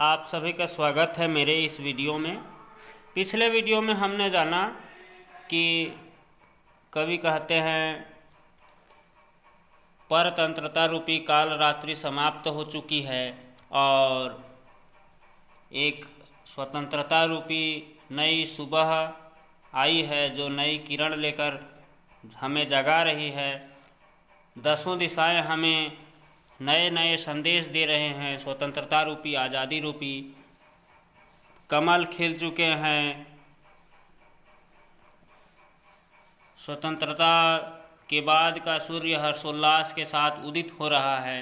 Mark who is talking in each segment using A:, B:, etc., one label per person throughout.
A: आप सभी का स्वागत है मेरे इस वीडियो में। पिछले वीडियो में हमने जाना कि कवि कहते हैं परतंत्रता रूपी काल रात्रि समाप्त हो चुकी है और एक स्वतंत्रता रूपी नई सुबह आई है जो नई किरण लेकर हमें जगा रही है। दसों दिशाएं हमें नए नए संदेश दे रहे हैं। स्वतंत्रता रूपी आज़ादी रूपी कमल खिल चुके हैं। स्वतंत्रता के बाद का सूर्य हर्षोल्लास के साथ उदित हो रहा है।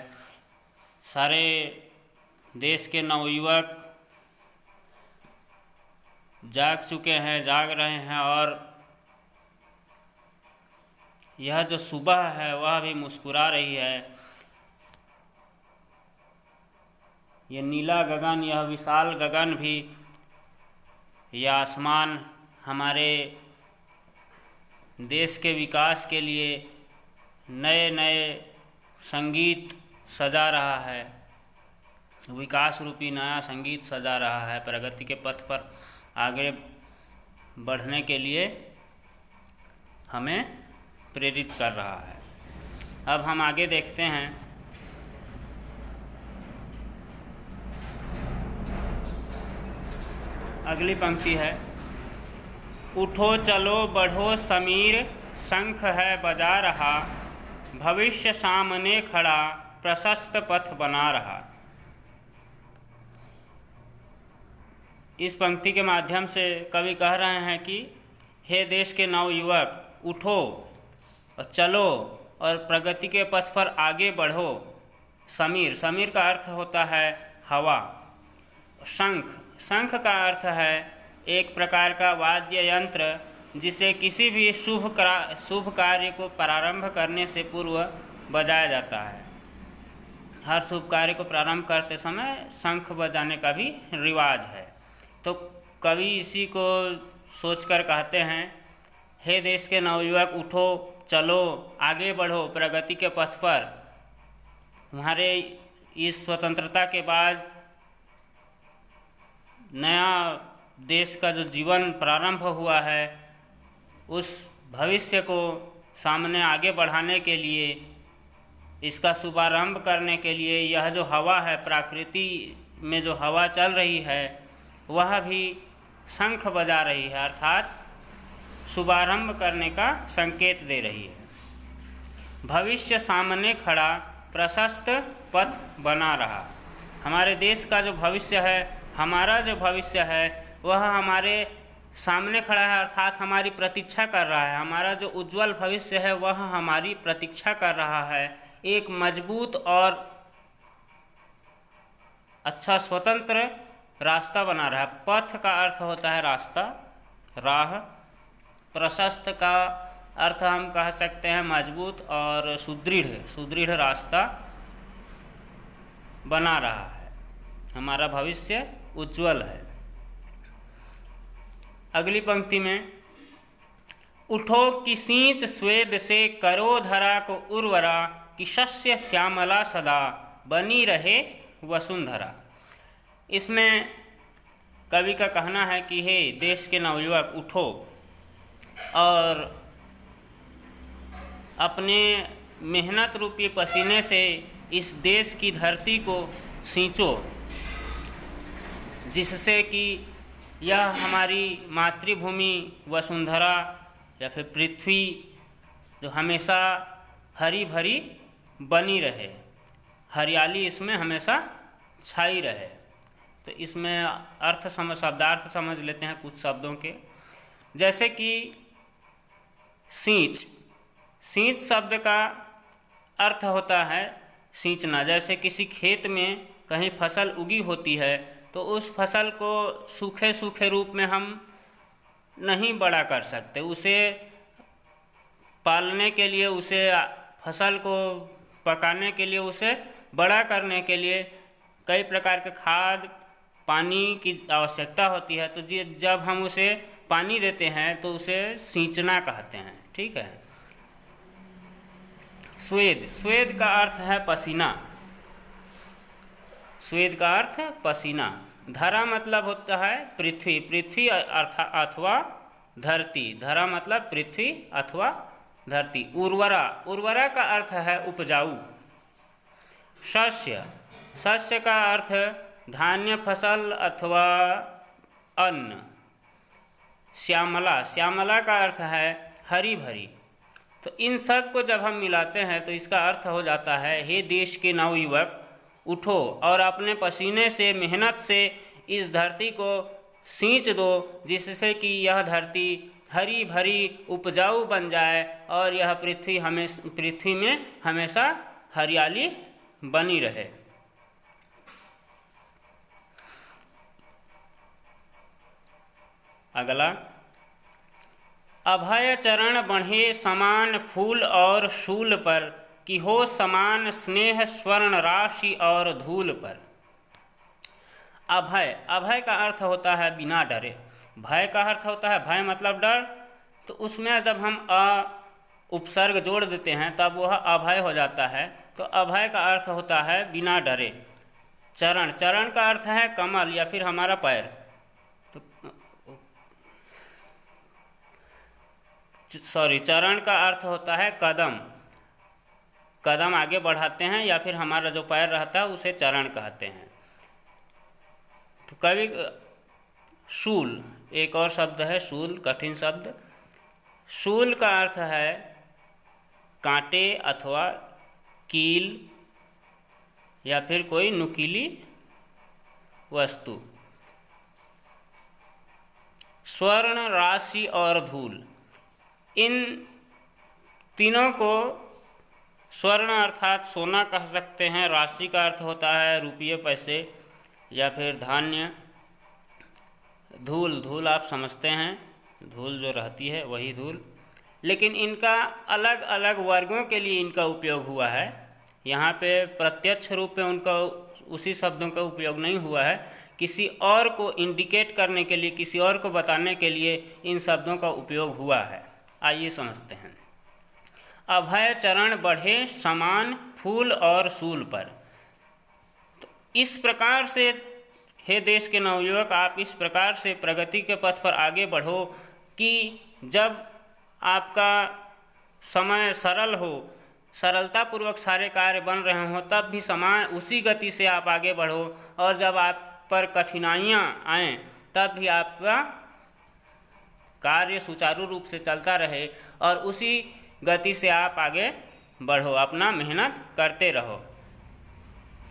A: सारे देश के नवयुवक जाग चुके हैं, जाग रहे हैं और यह जो सुबह है वह भी मुस्कुरा रही है। यह नीला गगन, यह विशाल गगन भी, यह आसमान हमारे देश के विकास के लिए नए नए संगीत सजा रहा है। विकास रूपी नया संगीत सजा रहा है। प्रगति के पथ पर आगे बढ़ने के लिए हमें प्रेरित कर रहा है। अब हम आगे देखते हैं। अगली पंक्ति है, उठो चलो बढ़ो समीर, शंख है बजा रहा, भविष्य सामने खड़ा, प्रशस्त पथ बना रहा। इस पंक्ति के माध्यम से कवि कह रहे हैं कि हे देश के नवयुवक, उठो और चलो और प्रगति के पथ पर आगे बढ़ो। समीर, समीर का अर्थ होता है हवा। शंख, शंख का अर्थ है एक प्रकार का वाद्य यंत्र जिसे किसी भी शुभ कार्य को प्रारंभ करने से पूर्व बजाया जाता है। हर शुभ कार्य को प्रारंभ करते समय शंख बजाने का भी रिवाज है। तो कवि इसी को सोचकर कहते हैं, हे देश के नवयुवक, उठो चलो आगे बढ़ो प्रगति के पथ पर। तुम्हारे इस स्वतंत्रता के बाद नया देश का जो जीवन प्रारंभ हुआ है उस भविष्य को सामने आगे बढ़ाने के लिए, इसका शुभारंभ करने के लिए यह जो हवा है, प्रकृति में जो हवा चल रही है वह भी शंख बजा रही है, अर्थात शुभारंभ करने का संकेत दे रही है। भविष्य सामने खड़ा, प्रशस्त पथ बना रहा। हमारे देश का जो भविष्य है, हमारा जो भविष्य है वह हमारे सामने खड़ा है, अर्थात हमारी प्रतीक्षा कर रहा है। हमारा जो उज्जवल भविष्य है वह हमारी प्रतीक्षा कर रहा है। एक मजबूत और अच्छा स्वतंत्र रास्ता बना रहा है। पथ का अर्थ होता है रास्ता, राह। प्रशस्त का अर्थ हम कह सकते हैं मजबूत और सुदृढ़ रास्ता बना रहा है। हमारा भविष्य उज्जवल है। अगली पंक्ति में, उठो कि सींच स्वेद से करो धरा को उर्वरा, कि शस्य श्यामला सदा बनी रहे वसुंधरा। इसमें कवि का कहना है कि हे देश के नवयुवक, उठो और अपने मेहनत रूपी पसीने से इस देश की धरती को सींचो, जिससे कि यह हमारी मातृभूमि वसुंधरा या फिर पृथ्वी जो हमेशा हरी भरी बनी रहे, हरियाली इसमें हमेशा छाई रहे। तो इसमें शब्दार्थ समझ लेते हैं कुछ शब्दों के। जैसे कि सींच, सींच शब्द का अर्थ होता है सींचना। जैसे किसी खेत में कहीं फसल उगी होती है तो उस फसल को सूखे सूखे रूप में हम नहीं बड़ा कर सकते। उसे पालने के लिए, उसे फसल को पकाने के लिए, उसे बड़ा करने के लिए कई प्रकार के खाद, पानी की आवश्यकता होती है। तो जब हम उसे पानी देते हैं तो उसे सींचना कहते हैं। ठीक है। स्वेद, स्वेद का अर्थ है पसीना। स्वेद का अर्थ पसीना, धरा मतलब होता है पृथ्वी, पृथ्वी अथवा धरती। धरा मतलब पृथ्वी अथवा धरती। उर्वरा, उर्वरा का अर्थ है उपजाऊ। शस्य, शस्य का अर्थ धान्य फसल अथवा अन्न। श्यामला, श्यामला का अर्थ है हरी भरी। तो इन सब को जब हम मिलाते हैं तो इसका अर्थ हो जाता है, हे देश के नवयुवक उठो और अपने पसीने से, मेहनत से इस धरती को सींच दो, जिससे कि यह धरती हरी भरी उपजाऊ बन जाए और यह पृथ्वी में हमेशा हरियाली बनी रहे। अगला, अभय चरण बढ़े समान फूल और शूल पर, कि हो समान स्नेह स्वर्ण राशि और धूल पर। अभय, अभय का अर्थ होता है बिना डरे। भय का अर्थ होता है, भय मतलब डर, तो उसमें जब हम उपसर्ग जोड़ देते हैं तब वह अभय हो जाता है। तो अभय का अर्थ होता है बिना डरे। चरण, चरण का अर्थ है कमल या फिर हमारा पैर। चरण का अर्थ होता है कदम, कदम आगे बढ़ाते हैं या फिर हमारा जो पैर रहता है उसे चरण कहते हैं। तो कभी शूल, एक और शब्द है शूल, कठिन शब्द। शूल का अर्थ है कांटे अथवा कील या फिर कोई नुकीली वस्तु। स्वर्ण राशि और धूल, इन तीनों को स्वर्ण अर्थात सोना कह सकते हैं। राशि का अर्थ होता है रुपये पैसे या फिर धान्य। धूल, धूल आप समझते हैं, धूल जो रहती है वही धूल। लेकिन इनका अलग अलग वर्गों के लिए इनका उपयोग हुआ है। यहाँ पे प्रत्यक्ष रूप में उनका उसी शब्दों का उपयोग नहीं हुआ है, किसी और को इंडिकेट करने के लिए, किसी और को बताने के लिए इन शब्दों का उपयोग हुआ है। आइए समझते हैं। अभय चरण बढ़े समान फूल और शूल पर। तो इस प्रकार से हे देश के नवयुवक, आप इस प्रकार से प्रगति के पथ पर आगे बढ़ो कि जब आपका समय सरल हो, सरलतापूर्वक सारे कार्य बन रहे हों, तब भी समान उसी गति से आप आगे बढ़ो, और जब आप पर कठिनाइयाँ आएँ तब भी आपका कार्य सुचारू रूप से चलता रहे और उसी गति से आप आगे बढ़ो, अपना मेहनत करते रहो।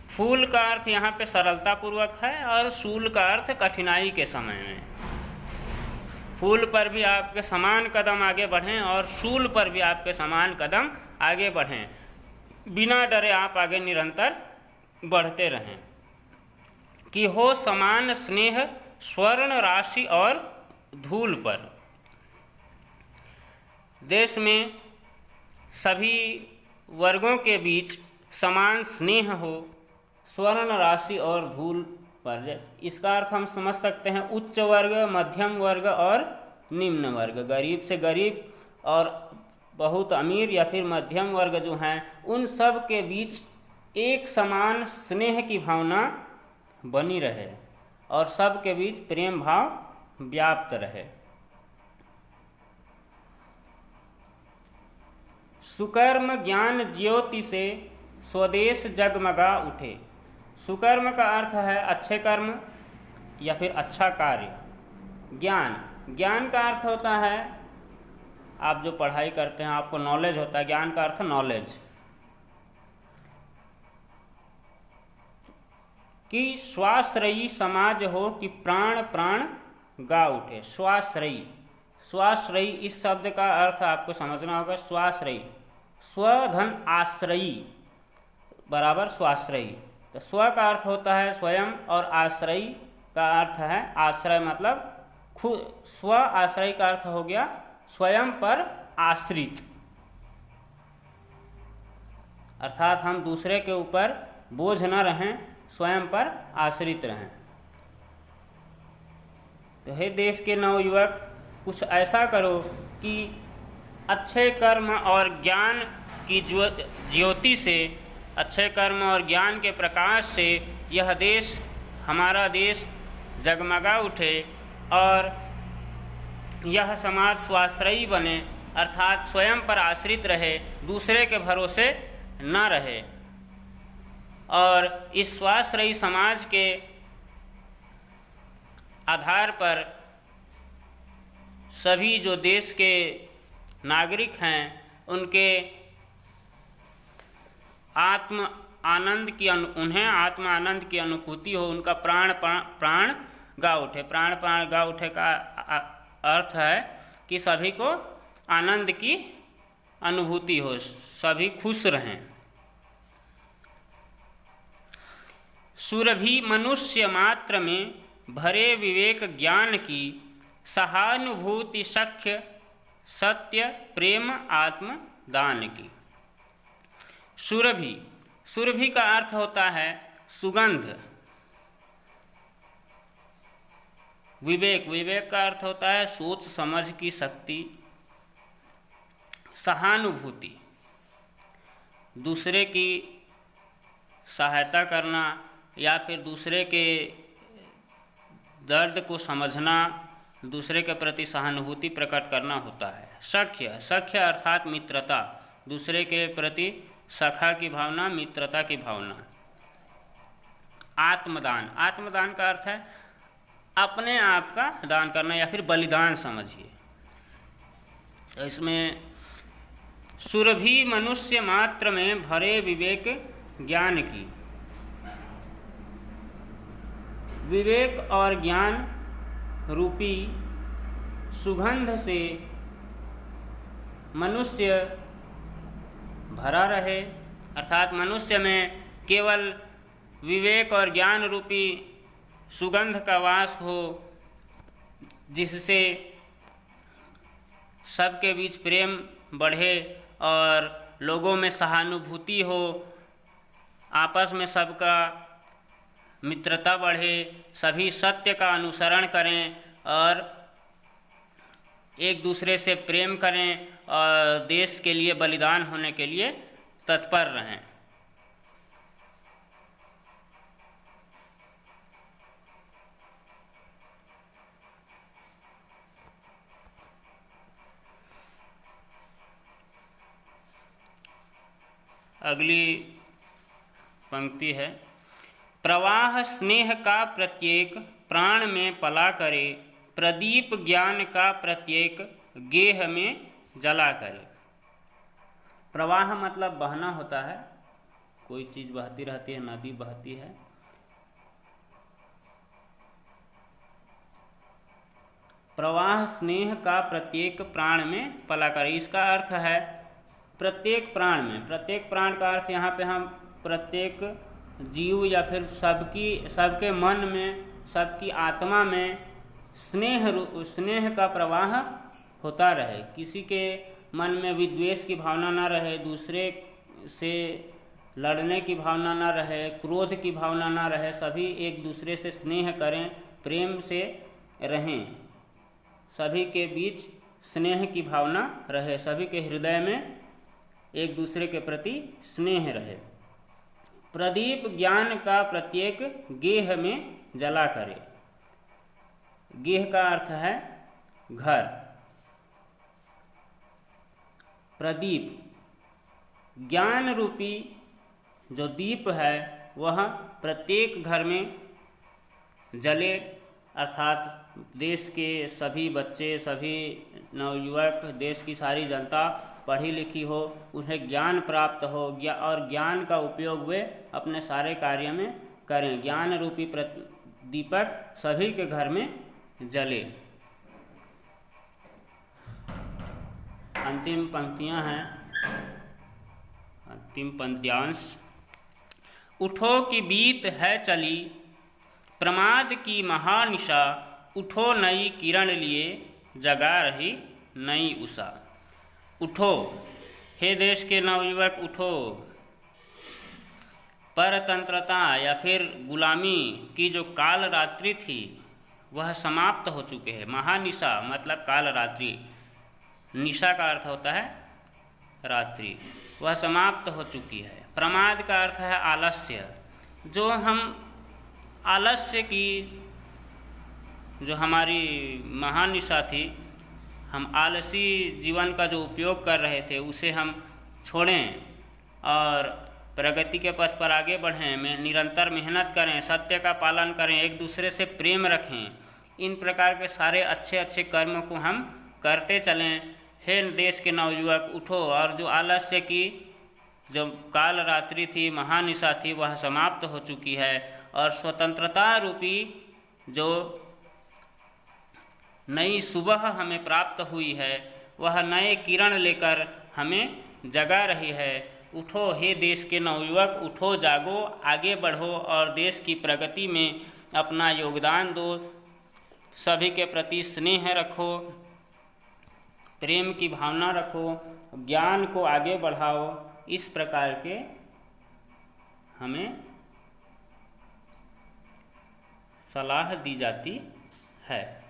A: फूल का अर्थ यहाँ पे सरलतापूर्वक है और शूल का अर्थ कठिनाई के समय में। फूल पर भी आपके समान कदम आगे बढ़ें और शूल पर भी आपके समान कदम आगे बढ़ें। बिना डरे आप आगे निरंतर बढ़ते रहें। कि हो समान स्नेह स्वर्ण राशि और धूल पर। देश में सभी वर्गों के बीच समान स्नेह हो, स्वर्ण राशि और धूल पर। इसका अर्थ हम समझ सकते हैं उच्च वर्ग, मध्यम वर्ग और निम्न वर्ग। गरीब से गरीब और बहुत अमीर या फिर मध्यम वर्ग जो हैं, उन सब के बीच एक समान स्नेह की भावना बनी रहे और सब के बीच प्रेम भाव व्याप्त रहे। सुकर्म ज्ञान ज्योति से स्वदेश जगमगा उठे। सुकर्म का अर्थ है अच्छे कर्म या फिर अच्छा कार्य। ज्ञान, ज्ञान का अर्थ होता है आप जो पढ़ाई करते हैं, आपको नॉलेज होता है। ज्ञान का अर्थ नॉलेज। कि स्वाश्रयी समाज हो कि प्राण प्राण गा उठे। स्वाश्रयी, स्वाश्रयी इस शब्द का अर्थ आपको समझना होगा। स्वाश्रयी, स्वधन आश्रयी बराबर स्वाश्रयी। तो स्व का अर्थ होता है स्वयं और आश्रयी का अर्थ है आश्रय, मतलब खुद। स्व आश्रय का अर्थ हो गया स्वयं पर आश्रित, अर्थात हम दूसरे के ऊपर बोझ न रहें, स्वयं पर आश्रित रहें। तो हे देश के नवयुवक, कुछ ऐसा करो कि अच्छे कर्म और ज्ञान की ज्योति से, अच्छे कर्म और ज्ञान के प्रकाश से यह देश, हमारा देश जगमगा उठे और यह समाज स्वाश्रयी बने, अर्थात स्वयं पर आश्रित रहे, दूसरे के भरोसे न रहे। और इस स्वाश्रयी समाज के आधार पर सभी जो देश के नागरिक हैं उनके उन्हें आत्म आनंद की अनुभूति हो, उनका प्राण गा उठे। प्राण गा उठे का अर्थ है कि सभी को आनंद की अनुभूति हो, सभी खुश रहें। सुरभि मनुष्य मात्र में भरे विवेक ज्ञान की, सहानुभूति सख्य सत्य प्रेम आत्म दान की। सुरभि, सुरभि का अर्थ होता है सुगंध। विवेक, विवेक का अर्थ होता है सोच समझ की शक्ति। सहानुभूति, दूसरे की सहायता करना या फिर दूसरे के दर्द को समझना, दूसरे के प्रति सहानुभूति प्रकट करना होता है। सख्य, सख्य अर्थात मित्रता, दूसरे के प्रति सखा की भावना, मित्रता की भावना। आत्मदान, आत्मदान का अर्थ है अपने आप का दान करना या फिर बलिदान समझिए। तो इसमें सुरभि मनुष्य मात्र में भरे विवेक ज्ञान की, विवेक और ज्ञान रूपी सुगंध से मनुष्य भरा रहे, अर्थात मनुष्य में केवल विवेक और ज्ञान रूपी सुगंध का वास हो, जिससे सबके बीच प्रेम बढ़े और लोगों में सहानुभूति हो, आपस में सबका मित्रता बढ़े, सभी सत्य का अनुसरण करें और एक दूसरे से प्रेम करें और देश के लिए बलिदान होने के लिए तत्पर रहें। अगली पंक्ति है, प्रवाह स्नेह का प्रत्येक प्राण में पला करे, प्रदीप ज्ञान का प्रत्येक गेह में जला करे। प्रवाह मतलब बहना होता है, कोई चीज़ बहती रहती है, नदी बहती है। प्रवाह स्नेह का प्रत्येक प्राण में पला करे, इसका अर्थ है प्रत्येक प्राण में। प्रत्येक प्राण का अर्थ यहाँ पे हम प्रत्येक जीव या फिर सबके मन में, सबकी आत्मा में स्नेह का प्रवाह होता रहे। किसी के मन में विद्वेष की भावना ना रहे, दूसरे से लड़ने की भावना ना रहे, क्रोध की भावना ना रहे, सभी एक दूसरे से स्नेह करें, प्रेम से रहें, सभी के बीच स्नेह की भावना रहे, सभी के हृदय में एक दूसरे के प्रति स्नेह रहे। प्रदीप ज्ञान का प्रत्येक गेह में जला करे। गेह का अर्थ है घर। प्रदीप, ज्ञान रूपी जो दीप है वह प्रत्येक घर में जले, अर्थात देश के सभी बच्चे, सभी नवयुवक, देश की सारी जनता पढ़ी लिखी हो, उन्हें ज्ञान प्राप्त हो और ज्ञान का उपयोग वे अपने सारे कार्य में करें। ज्ञान रूपी दीपक सभी के घर में जले। अंतिम पंक्तियां हैं, अंतिम पंक्त्यांश। उठो की बीत है चली, प्रमाद की महानिशा, उठो नई किरण लिए, जगा रही नई उषा। उठो, हे देश के नवयुवक उठो, परतंत्रता या फिर गुलामी की जो काल रात्रि थी वह समाप्त हो चुके हैं। महानिशा मतलब काल रात्रि, निशा का अर्थ होता है रात्रि, वह समाप्त हो चुकी है। प्रमाद का अर्थ है आलस्य, जो हम आलस्य की जो हमारी महान निशा थी, हम आलसी जीवन का जो उपयोग कर रहे थे उसे हम छोड़ें और प्रगति के पथ पर आगे बढ़ें, में निरंतर मेहनत करें, सत्य का पालन करें, एक दूसरे से प्रेम रखें। इन प्रकार के सारे अच्छे अच्छे कर्मों को हम करते चलें। हे देश के नवयुवक उठो, और जो आलस्य की जो काल रात्रि थी, महानिशा थी, वह समाप्त हो चुकी है और स्वतंत्रता रूपी जो नई सुबह हमें प्राप्त हुई है वह नए किरण लेकर हमें जगा रही है। उठो हे देश के नवयुवक, उठो, जागो, आगे बढ़ो और देश की प्रगति में अपना योगदान दो। सभी के प्रति स्नेह रखो, प्रेम की भावना रखो, ज्ञान को आगे बढ़ाओ। इस प्रकार के हमें सलाह दी जाती है।